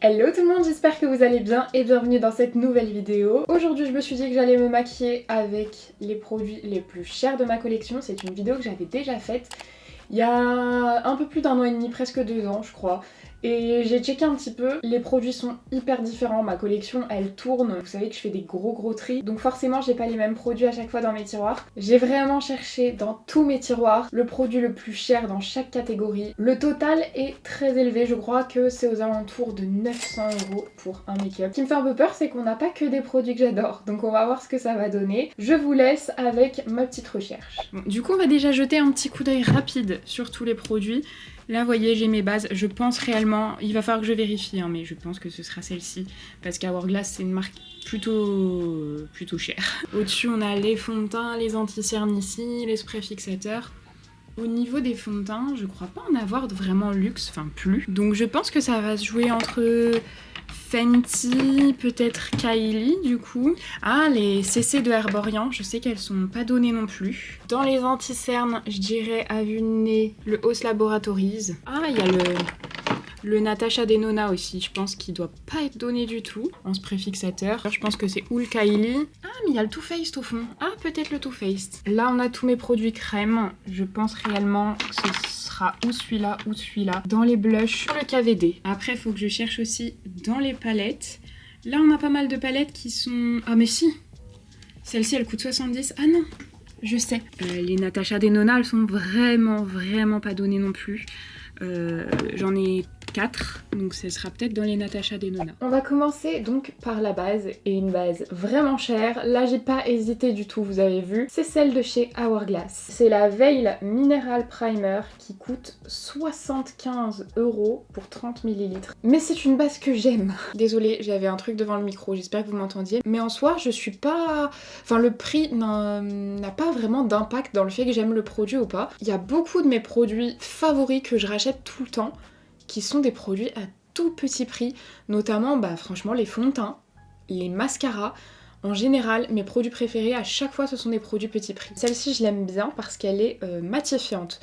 Hello tout le monde, j'espère que vous allez bien et bienvenue dans cette nouvelle vidéo. Aujourd'hui je me suis dit que j'allais me maquiller avec les produits les plus chers de ma collection. C'est une vidéo que j'avais déjà faite il y a un peu plus d'1 an et demi, presque 2 ans je crois. Et j'ai checké un petit peu, les produits sont hyper différents, ma collection elle tourne, vous savez que je fais des gros tris, donc forcément j'ai pas les mêmes produits à chaque fois dans mes tiroirs. J'ai vraiment cherché dans tous mes tiroirs le produit le plus cher dans chaque catégorie. Le total est très élevé, je crois que c'est aux alentours de 900 € pour un make-up. Ce qui me fait un peu peur, c'est qu'on n'a pas que des produits que j'adore, donc on va voir ce que ça va donner. Je vous laisse avec ma petite recherche. Bon, du coup on va déjà jeter un petit coup d'œil rapide sur tous les produits. Là, vous voyez, j'ai mes bases. Je pense réellement, il va falloir que je vérifie, hein, mais je pense que ce sera celle-ci. Parce qu'Hourglass, c'est une marque plutôt chère. Au-dessus, on a les fonds de teint, les anti-cernes ici, les sprays fixateurs. Au niveau des fonds de teint, je crois pas en avoir vraiment luxe, enfin plus. Donc je pense que ça va se jouer entre Fenty, peut-être Kylie du coup. Ah, les CC de Herborian, je sais qu'elles sont pas données non plus. Dans les anti-cernes, je dirais à vue de nez le Haus Laboratories. Ah, il y a le Natasha Denona aussi, je pense qu'il doit pas être donné du tout en spray fixateur. Je pense que c'est ou le Kylie. Ah, mais il y a le Too Faced au fond. Ah, peut-être le Too Faced. Là, on a tous mes produits crème. Je pense réellement que ce sera ou celui-là ou celui-là. Dans les blushs, le KVD. Après, il faut que je cherche aussi dans les palettes. Là, on a pas mal de palettes qui sont... Ah, mais si! Celle-ci, elle coûte 70. Ah non! Je sais. Les Natasha Denona, elles sont vraiment pas données non plus. J'en ai 4, donc ce sera peut-être dans les Natasha Denona. On va commencer donc par la base, et une base vraiment chère. Là j'ai pas hésité du tout, vous avez vu. C'est celle de chez Hourglass. C'est la Veil Mineral Primer qui coûte 75 € pour 30 ml. Mais c'est une base que j'aime. Désolée, j'avais un truc devant le micro, j'espère que vous m'entendiez. Mais en soi, je suis pas... Enfin, le prix n'a pas vraiment d'impact dans le fait que j'aime le produit ou pas. Il y a beaucoup de mes produits favoris que je rachète tout le temps qui sont des produits à tout petit prix, notamment franchement les fonds de teint, les mascaras. En général, mes produits préférés à chaque fois ce sont des produits petit prix. Celle-ci je l'aime bien parce qu'elle est matifiante.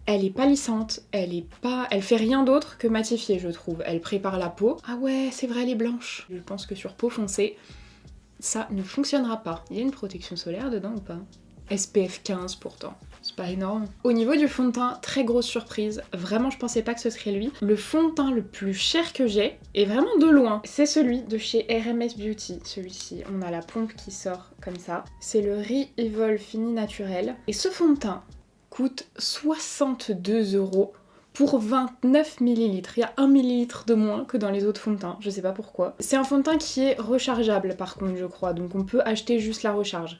Elle est palissante, elle fait rien d'autre que matifier je trouve. Elle prépare la peau. Ah ouais, c'est vrai, elle est blanche. Je pense que sur peau foncée, ça ne fonctionnera pas. Il y a une protection solaire dedans ou pas ? SPF 15 pourtant. C'est pas énorme. Au niveau du fond de teint, très grosse surprise. Vraiment, je pensais pas que ce serait lui. Le fond de teint le plus cher que j'ai, et vraiment de loin, c'est celui de chez RMS Beauty. Celui-ci, on a la pompe qui sort comme ça. C'est le Re-Evol Fini Naturel. Et ce fond de teint coûte 62 € pour 29 ml. Il y a 1 ml de moins que dans les autres fonds de teint, je sais pas pourquoi. C'est un fond de teint qui est rechargeable par contre, je crois, donc on peut acheter juste la recharge.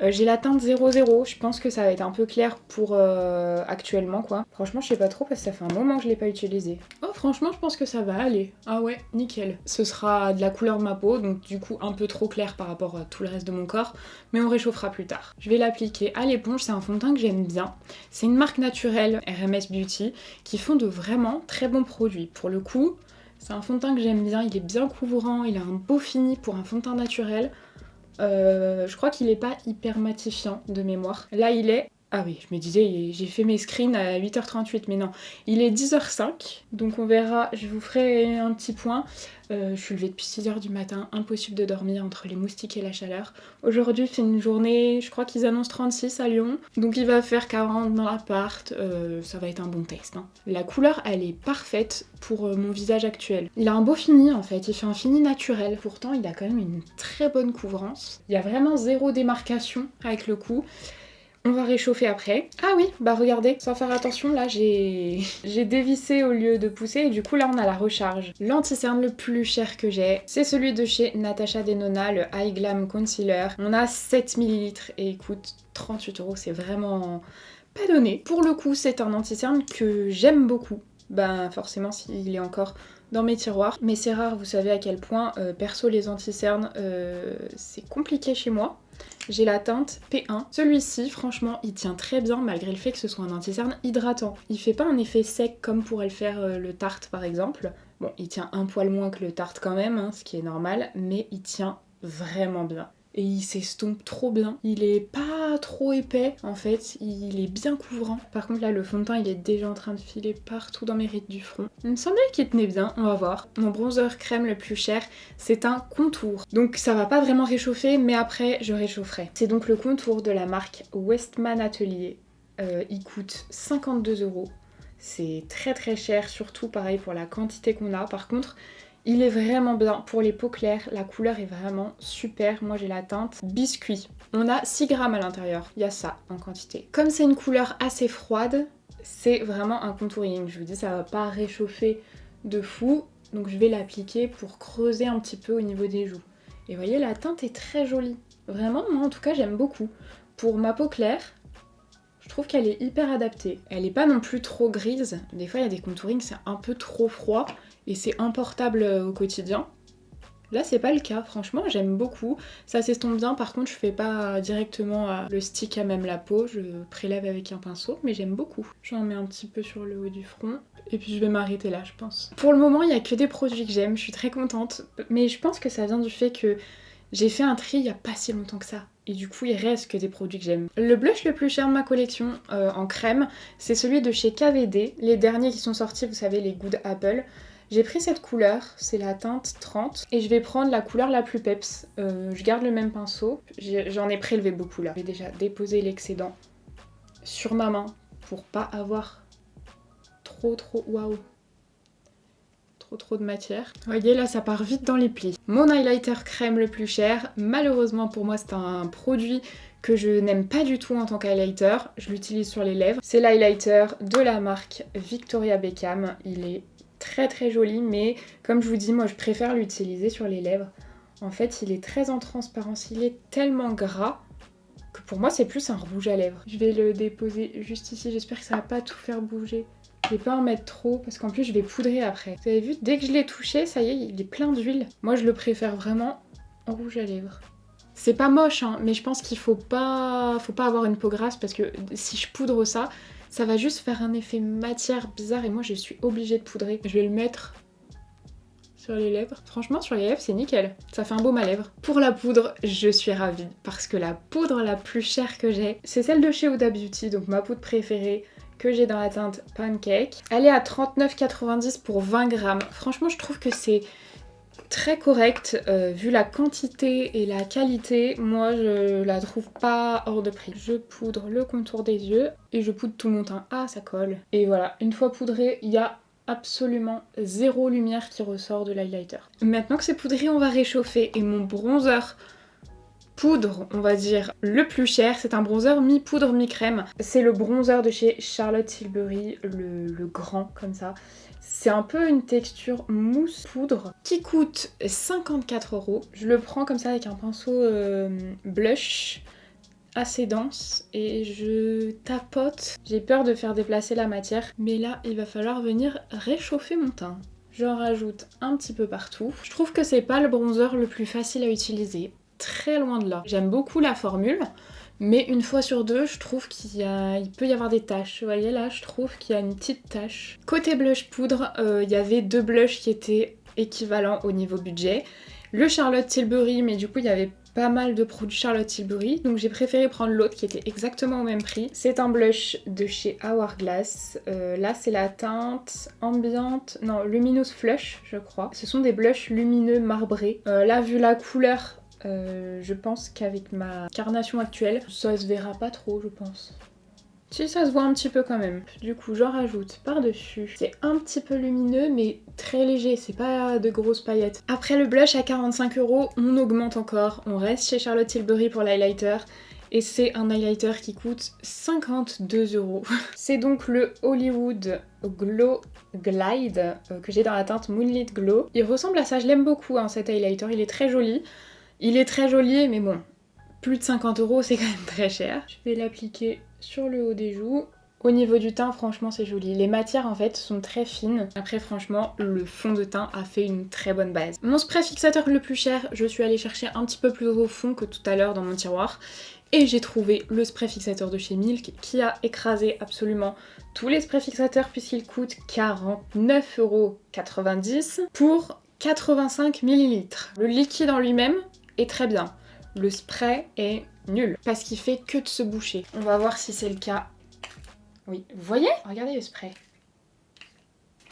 J'ai la teinte 00, je pense que ça va être un peu clair pour actuellement quoi. Franchement je sais pas trop parce que ça fait un moment que je l'ai pas utilisé. Oh franchement je pense que ça va aller. Ah ouais, nickel. Ce sera de la couleur de ma peau, donc du coup un peu trop clair par rapport à tout le reste de mon corps, mais on réchauffera plus tard. Je vais l'appliquer à l'éponge, c'est un fond de teint que j'aime bien. C'est une marque naturelle, RMS Beauty, qui font de vraiment très bons produits. Pour le coup, c'est un fond de teint que j'aime bien, il est bien couvrant, il a un beau fini pour un fond de teint naturel. Je crois qu'il est pas hyper matifiant de mémoire. Là il est... Ah oui, je me disais, j'ai fait mes screens à 8h38, mais non. Il est 10h05, donc on verra, je vous ferai un petit point. Je suis levée depuis 6h du matin, impossible de dormir entre les moustiques et la chaleur. Aujourd'hui c'est une journée, je crois qu'ils annoncent 36 à Lyon, donc il va faire 40 dans l'appart, ça va être un bon test. Hein. La couleur elle est parfaite pour mon visage actuel. Il a un beau fini en fait, il fait un fini naturel, pourtant il a quand même une très bonne couvrance. Il y a vraiment zéro démarcation avec le cou. On va réchauffer après. Ah oui, bah regardez, sans faire attention, là j'ai dévissé au lieu de pousser et du coup là on a la recharge. L'anti-cerne le plus cher que j'ai, c'est celui de chez Natasha Denona, le High Glam Concealer. On a 7 ml et il coûte 38 €, c'est vraiment pas donné. Pour le coup, c'est un anti-cerne que j'aime beaucoup. Ben forcément s'il est encore dans mes tiroirs. Mais c'est rare, vous savez à quel point, perso les anti-cernes, c'est compliqué chez moi. J'ai la teinte P1. Celui-ci, franchement, il tient très bien malgré le fait que ce soit un anti-cerne hydratant. Il fait pas un effet sec comme pourrait le faire le Tarte par exemple. Bon, il tient un poil moins que le Tarte quand même, hein, ce qui est normal, mais il tient vraiment bien. Et il s'estompe trop bien. Il est pas trop épais en fait, il est bien couvrant. Par contre là le fond de teint il est déjà en train de filer partout dans mes rides du front. Il me semblait qu'il tenait bien, on va voir. Mon bronzer crème le plus cher, c'est un contour. Donc ça va pas vraiment réchauffer, mais après je réchaufferai. C'est donc le contour de la marque Westman Atelier. Il coûte 52 €. C'est très très cher, surtout pareil pour la quantité qu'on a. Par contre, il est vraiment bien pour les peaux claires, la couleur est vraiment super. Moi j'ai la teinte biscuit. On a 6 grammes à l'intérieur, il y a ça en quantité. Comme c'est une couleur assez froide, c'est vraiment un contouring. Je vous dis, ça va pas réchauffer de fou, donc je vais l'appliquer pour creuser un petit peu au niveau des joues. Et vous voyez, la teinte est très jolie. Vraiment, moi en tout cas j'aime beaucoup. Pour ma peau claire, je trouve qu'elle est hyper adaptée. Elle est pas non plus trop grise. Des fois il y a des contourings, c'est un peu trop froid et c'est importable au quotidien. Là c'est pas le cas, franchement j'aime beaucoup. Ça s'estompe bien, par contre je fais pas directement le stick à même la peau, je prélève avec un pinceau, mais j'aime beaucoup. J'en mets un petit peu sur le haut du front. Et puis je vais m'arrêter là je pense. Pour le moment il y a que des produits que j'aime, je suis très contente. Mais je pense que ça vient du fait que j'ai fait un tri il y a pas si longtemps que ça. Et du coup il reste que des produits que j'aime. Le blush le plus cher de ma collection en crème, c'est celui de chez KVD. Les derniers qui sont sortis, vous savez, les Good Apple. J'ai pris cette couleur, c'est la teinte 30, et je vais prendre la couleur la plus peps. Je garde le même pinceau, j'en ai prélevé beaucoup là. Je vais déjà déposer l'excédent sur ma main pour pas avoir trop waouh, trop de matière. Vous voyez là ça part vite dans les plis. Mon highlighter crème le plus cher, malheureusement pour moi c'est un produit que je n'aime pas du tout en tant qu'highlighter, je l'utilise sur les lèvres. C'est l'highlighter de la marque Victoria Beckham, il est très joli, mais comme je vous dis, moi je préfère l'utiliser sur les lèvres. En fait il est très en transparence, il est tellement gras que pour moi c'est plus un rouge à lèvres. Je vais le déposer juste ici, j'espère que ça va pas tout faire bouger. Je vais pas en mettre trop parce qu'en plus je vais poudrer après. Vous avez vu, dès que je l'ai touché, ça y est, il est plein d'huile. Moi je le préfère vraiment en rouge à lèvres. C'est pas moche hein, mais je pense qu'il faut pas avoir une peau grasse parce que si je poudre ça, ça va juste faire un effet matière bizarre et moi je suis obligée de poudrer. Je vais le mettre sur les lèvres. Franchement sur les lèvres c'est nickel, ça fait un baume à lèvres. Pour la poudre, je suis ravie parce que la poudre la plus chère que j'ai, c'est celle de chez Huda Beauty, donc ma poudre préférée que j'ai dans la teinte Pancake. Elle est à 39,90 pour 20 grammes. Franchement je trouve que c'est très correcte, vu la quantité et la qualité, moi je la trouve pas hors de prix. Je poudre le contour des yeux et je poudre tout mon teint. Ah ça colle. Et voilà, une fois poudré, il y a absolument zéro lumière qui ressort de l'highlighter. Maintenant que c'est poudré, on va réchauffer et mon bronzer poudre, on va dire, le plus cher, c'est un bronzer mi-poudre mi-crème. C'est le bronzer de chez Charlotte Tilbury, le grand comme ça. C'est un peu une texture mousse poudre qui coûte 54 €. Je le prends comme ça avec un pinceau blush assez dense et je tapote. J'ai peur de faire déplacer la matière, mais là il va falloir venir réchauffer mon teint. J'en rajoute un petit peu partout. Je trouve que c'est pas le bronzer le plus facile à utiliser. Très loin de là. J'aime beaucoup la formule, mais une fois sur deux, je trouve qu'il peut y avoir des taches. Vous voyez là, je trouve qu'il y a une petite tache. Côté blush poudre, il y avait deux blushs qui étaient équivalents au niveau budget. Le Charlotte Tilbury, mais du coup il y avait pas mal de produits Charlotte Tilbury, donc j'ai préféré prendre l'autre qui était exactement au même prix. C'est un blush de chez Hourglass. Là c'est la teinte ambiante, non, Luminous Flush je crois. Ce sont des blushs lumineux marbrés. Là vu la couleur, je pense qu'avec ma carnation actuelle, ça se verra pas trop je pense. Si ça se voit un petit peu quand même. Du coup j'en rajoute par-dessus. C'est un petit peu lumineux mais très léger, c'est pas de grosses paillettes. Après le blush à 45 €, on augmente encore. On reste chez Charlotte Tilbury pour l'highlighter. Et c'est un highlighter qui coûte 52 €. C'est donc le Hollywood Glow Glide que j'ai dans la teinte Moonlit Glow. Il ressemble à ça, je l'aime beaucoup hein, cet highlighter, il est très joli. Il est très joli mais bon, plus de 50 € c'est quand même très cher. Je vais l'appliquer sur le haut des joues. Au niveau du teint, franchement c'est joli. Les matières en fait sont très fines. Après franchement, le fond de teint a fait une très bonne base. Mon spray fixateur le plus cher, je suis allée chercher un petit peu plus au fond que tout à l'heure dans mon tiroir. Et j'ai trouvé le spray fixateur de chez Milk qui a écrasé absolument tous les sprays fixateurs puisqu'il coûte 49,90 € pour 85 ml. Le liquide en lui-même est très bien. Le spray est nul. Parce qu'il fait que de se boucher. On va voir si c'est le cas. Oui, vous voyez? Regardez le spray.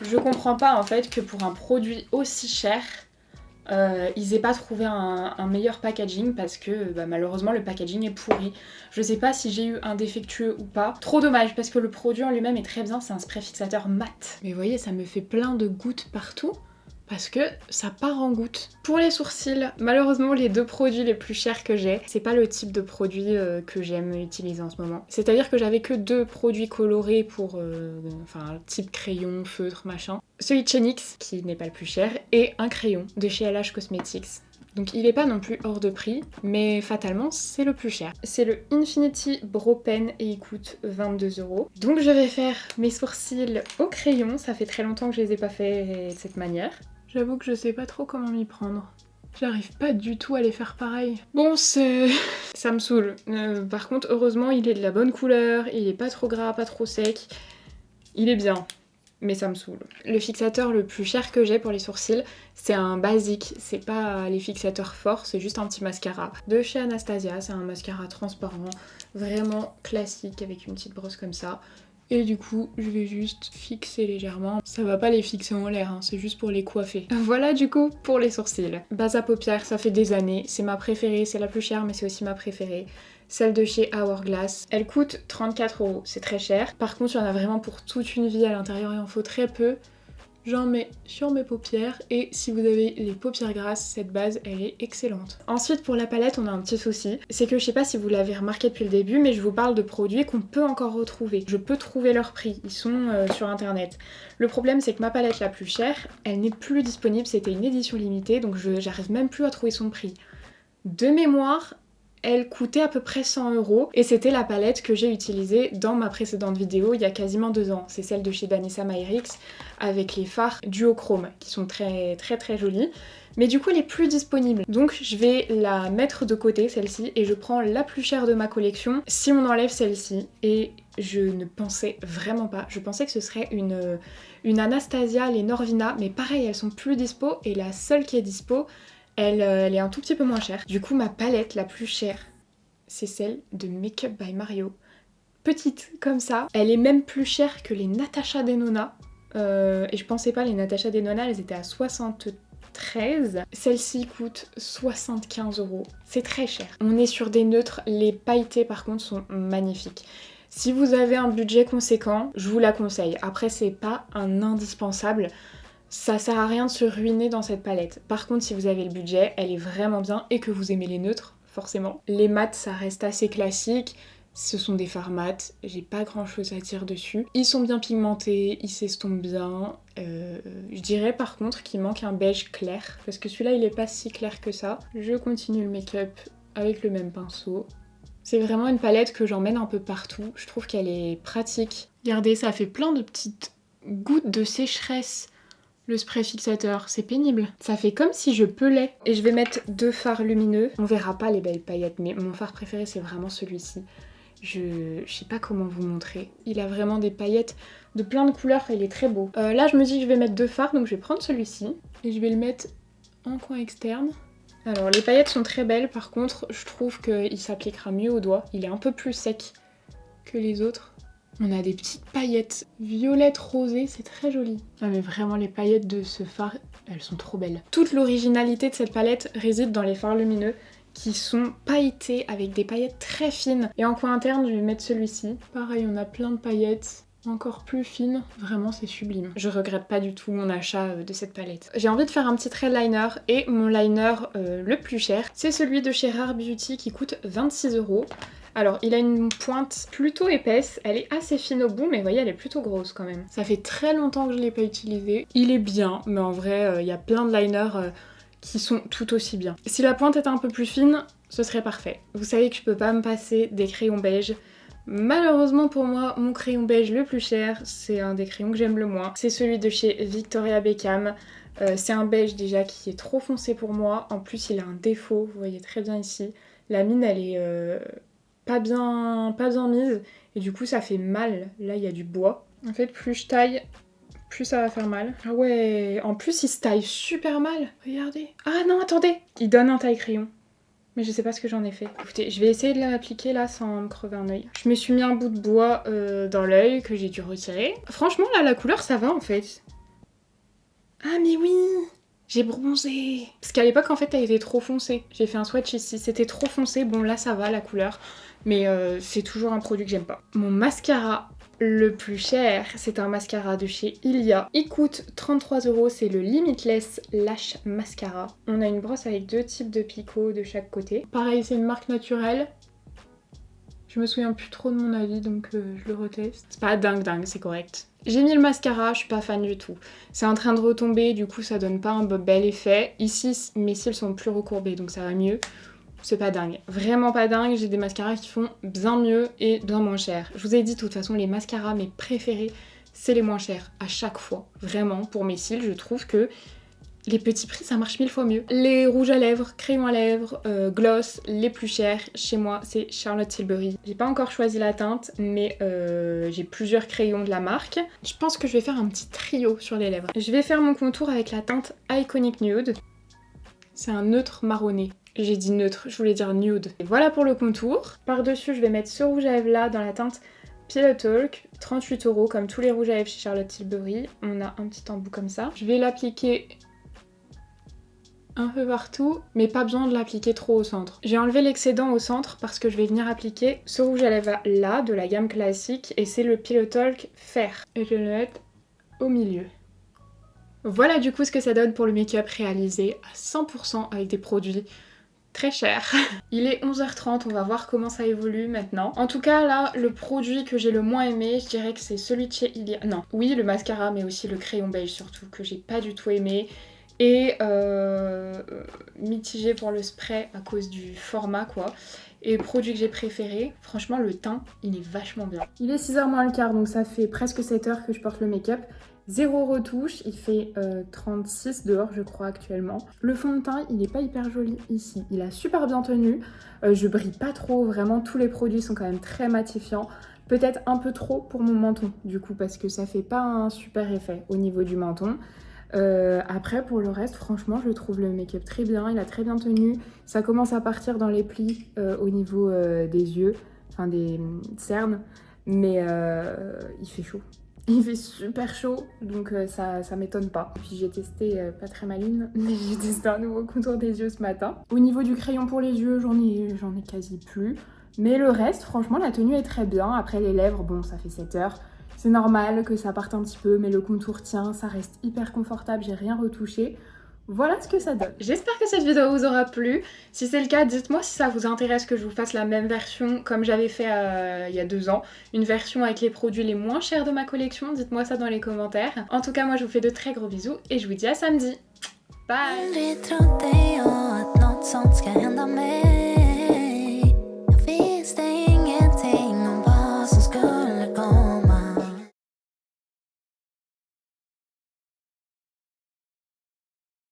Je comprends pas en fait que pour un produit aussi cher, ils aient pas trouvé un meilleur packaging parce que malheureusement le packaging est pourri. Je sais pas si j'ai eu un défectueux ou pas. Trop dommage parce que le produit en lui-même est très bien, c'est un spray fixateur mat. Mais vous voyez, ça me fait plein de gouttes partout. Parce que ça part en gouttes. Pour les sourcils, malheureusement les deux produits les plus chers que j'ai, c'est pas le type de produit que j'aime utiliser en ce moment. C'est-à-dire que j'avais que 2 produits colorés pour, type crayon, feutre, machin. Celui de chez NYX, qui n'est pas le plus cher, et un crayon de chez LH Cosmetics. Donc il est pas non plus hors de prix, mais fatalement c'est le plus cher. C'est le Infinity Brow Pen et il coûte 22€. Donc je vais faire mes sourcils au crayon, ça fait très longtemps que je les ai pas fait de cette manière. J'avoue que je sais pas trop comment m'y prendre. J'arrive pas du tout à les faire pareil. Bon, ça me saoule. Par contre, heureusement, il est de la bonne couleur, il est pas trop gras, pas trop sec. Il est bien, mais ça me saoule. Le fixateur le plus cher que j'ai pour les sourcils, c'est un basique. C'est pas les fixateurs forts, c'est juste un petit mascara. De chez Anastasia, c'est un mascara transparent, vraiment classique, avec une petite brosse comme ça. Et du coup, je vais juste fixer légèrement. Ça va pas les fixer en l'air, hein, c'est juste pour les coiffer. Voilà du coup pour les sourcils. Base à paupières, ça fait des années. C'est ma préférée, c'est la plus chère, mais c'est aussi ma préférée. Celle de chez Hourglass. Elle coûte 34€, c'est très cher. Par contre, il y en a vraiment pour toute une vie à l'intérieur, il en faut très peu. J'en mets sur mes paupières et si vous avez les paupières grasses, cette base elle est excellente. Ensuite pour la palette on a un petit souci, c'est que je sais pas si vous l'avez remarqué depuis le début mais je vous parle de produits qu'on peut encore retrouver. Je peux trouver leur prix, ils sont sur internet. Le problème c'est que ma palette la plus chère, elle n'est plus disponible, c'était une édition limitée donc j'arrive même plus à trouver son prix. De mémoire, elle coûtait à peu près 100€ et c'était la palette que j'ai utilisée dans ma précédente vidéo il y a quasiment 2 ans. C'est celle de chez Danessa Myrix avec les fards duochrome qui sont très très très jolis. Mais du coup elle est plus disponible. Donc je vais la mettre de côté celle-ci et je prends la plus chère de ma collection si on enlève celle-ci. Et je ne pensais vraiment pas. Je pensais que ce serait une Anastasia, les Norvina, mais pareil elles sont plus dispo et la seule qui est dispo elle est un tout petit peu moins chère. Du coup, ma palette la plus chère, c'est celle de Makeup by Mario. Petite, comme ça. Elle est même plus chère que les Natasha Denona. Et je pensais pas, les Natasha Denona, elles étaient à 73. Celle-ci coûte 75€. C'est très cher. On est sur des neutres. Les pailletés, par contre, sont magnifiques. Si vous avez un budget conséquent, je vous la conseille. Après, c'est pas un indispensable. Ça sert à rien de se ruiner dans cette palette. Par contre, si vous avez le budget, elle est vraiment bien et que vous aimez les neutres, forcément. Les mats, ça reste assez classique. Ce sont des fards mat, j'ai pas grand chose à dire dessus. Ils sont bien pigmentés, ils s'estompent bien. Je dirais par contre qu'il manque un beige clair, parce que celui-là il est pas si clair que ça. Je continue le make-up avec le même pinceau. C'est vraiment une palette que j'emmène un peu partout. Je trouve qu'elle est pratique. Regardez, ça fait plein de petites gouttes de sécheresse. Le spray fixateur, c'est pénible. Ça fait comme si je pelais. Et je vais mettre 2 fards lumineux. On verra pas les belles paillettes, mais mon fard préféré c'est vraiment celui-ci. Je sais pas comment vous montrer. Il a vraiment des paillettes de plein de couleurs, il est très beau. Là je me dis que je vais mettre 2 fards, donc je vais prendre celui-ci. Et je vais le mettre en coin externe. Alors les paillettes sont très belles, par contre je trouve qu'il s'appliquera mieux au doigt. Il est un peu plus sec que les autres. On a des petites paillettes violettes rosées, c'est très joli. Ah mais vraiment les paillettes de ce fard, elles sont trop belles. Toute l'originalité de cette palette réside dans les fards lumineux qui sont pailletés avec des paillettes très fines. Et en coin interne, je vais mettre celui-ci. Pareil, on a plein de paillettes encore plus fines. Vraiment, c'est sublime. Je regrette pas du tout mon achat de cette palette. J'ai envie de faire un petit trait liner et mon liner le plus cher, c'est celui de chez Rare Beauty qui coûte 26€. Alors, il a une pointe plutôt épaisse, elle est assez fine au bout, mais vous voyez, elle est plutôt grosse quand même. Ça fait très longtemps que je ne l'ai pas utilisé. Il est bien, mais en vrai, il y a plein de liners qui sont tout aussi bien. Si la pointe était un peu plus fine, ce serait parfait. Vous savez que je peux pas me passer des crayons beige. Malheureusement pour moi, mon crayon beige le plus cher, c'est un des crayons que j'aime le moins. C'est celui de chez Victoria Beckham. C'est un beige déjà qui est trop foncé pour moi. En plus, il a un défaut, vous voyez très bien ici. La mine, elle est pas bien mise et du coup ça fait mal. Là il y a du bois. En fait plus je taille, plus ça va faire mal. Ah ouais, en plus il se taille super mal. Regardez. Ah non attendez, il donne un taille crayon. mais je sais pas ce que j'en ai fait. Écoutez, je vais essayer de l'appliquer là sans me crever un œil. Je me suis mis un bout de bois dans l'œil que j'ai dû retirer. Franchement là la couleur ça va en fait. Ah mais oui, j'ai bronzé. Parce qu'à l'époque en fait elle était trop foncée. J'ai fait un swatch ici, c'était trop foncé. Bon là ça va la couleur, mais c'est toujours un produit que j'aime pas. Mon mascara le plus cher, c'est un mascara de chez Ilia. Il coûte 33 €, c'est le Limitless Lash Mascara. On a une brosse avec 2 types de picots de chaque côté. Pareil, c'est une marque naturelle. Je me souviens plus trop de mon avis, donc je le reteste. C'est pas dingue, c'est correct. J'ai mis le mascara, je suis pas fan du tout. C'est en train de retomber, du coup ça donne pas un bel effet. Ici, mes cils sont plus recourbés, donc ça va mieux. C'est pas dingue, vraiment pas dingue, j'ai des mascaras qui font bien mieux et bien moins cher. Je vous ai dit de toute façon les mascaras mes préférés c'est les moins chers à chaque fois. Vraiment pour mes cils je trouve que les petits prix ça marche 1000 fois mieux. Les rouges à lèvres, crayons à lèvres, gloss les plus chers chez moi c'est Charlotte Tilbury. J'ai pas encore choisi la teinte mais j'ai plusieurs crayons de la marque. Je pense que je vais faire un petit trio sur les lèvres. Je vais faire mon contour avec la teinte Iconic Nude. C'est un neutre marronné. J'ai dit neutre, je voulais dire nude. Et voilà pour le contour. Par-dessus, je vais mettre ce rouge à lèvres là dans la teinte Pillow Talk. 38 € comme tous les rouges à lèvres chez Charlotte Tilbury. On a un petit embout comme ça. Je vais l'appliquer un peu partout, mais pas besoin de l'appliquer trop au centre. J'ai enlevé l'excédent au centre parce que je vais venir appliquer ce rouge à lèvres là de la gamme classique et c'est le Pillow Talk Fer. Et je vais le mettre au milieu. Voilà du coup ce que ça donne pour le make-up réalisé à 100% avec des produits très chers. Il est 11h30, on va voir comment ça évolue maintenant. En tout cas là, le produit que j'ai le moins aimé, je dirais que c'est celui de chez Ilia. Non, oui le mascara mais aussi le crayon beige surtout que j'ai pas du tout aimé. Et mitigé pour le spray à cause du format quoi. Et le produit que j'ai préféré, franchement le teint il est vachement bien. Il est 6h moins le quart donc ça fait presque 7 heures que je porte le make-up. 0 retouche, il fait 36 dehors je crois actuellement. Le fond de teint il est pas hyper joli ici, il a super bien tenu. Je brille pas trop, vraiment tous les produits sont quand même très matifiants. Peut-être un peu trop pour mon menton du coup parce que ça fait pas un super effet au niveau du menton. Après pour le reste franchement je trouve le make-up très bien, il a très bien tenu. Ça commence à partir dans les plis au niveau des yeux, enfin des cernes, mais il fait chaud. Il fait super chaud, donc ça m'étonne pas. Et puis j'ai testé, pas très maline, mais j'ai testé un nouveau contour des yeux ce matin. Au niveau du crayon pour les yeux, j'en ai quasi plus. Mais le reste, franchement, la tenue est très bien. Après les lèvres, bon, ça fait 7 heures. C'est normal que ça parte un petit peu, mais le contour tient, ça reste hyper confortable, j'ai rien retouché. Voilà ce que ça donne. J'espère que cette vidéo vous aura plu. Si c'est le cas, dites-moi si ça vous intéresse que je vous fasse la même version comme j'avais fait il y a 2 ans. Une version avec les produits les moins chers de ma collection. Dites-moi ça dans les commentaires. En tout cas, moi je vous fais de très gros bisous et je vous dis à samedi. Bye!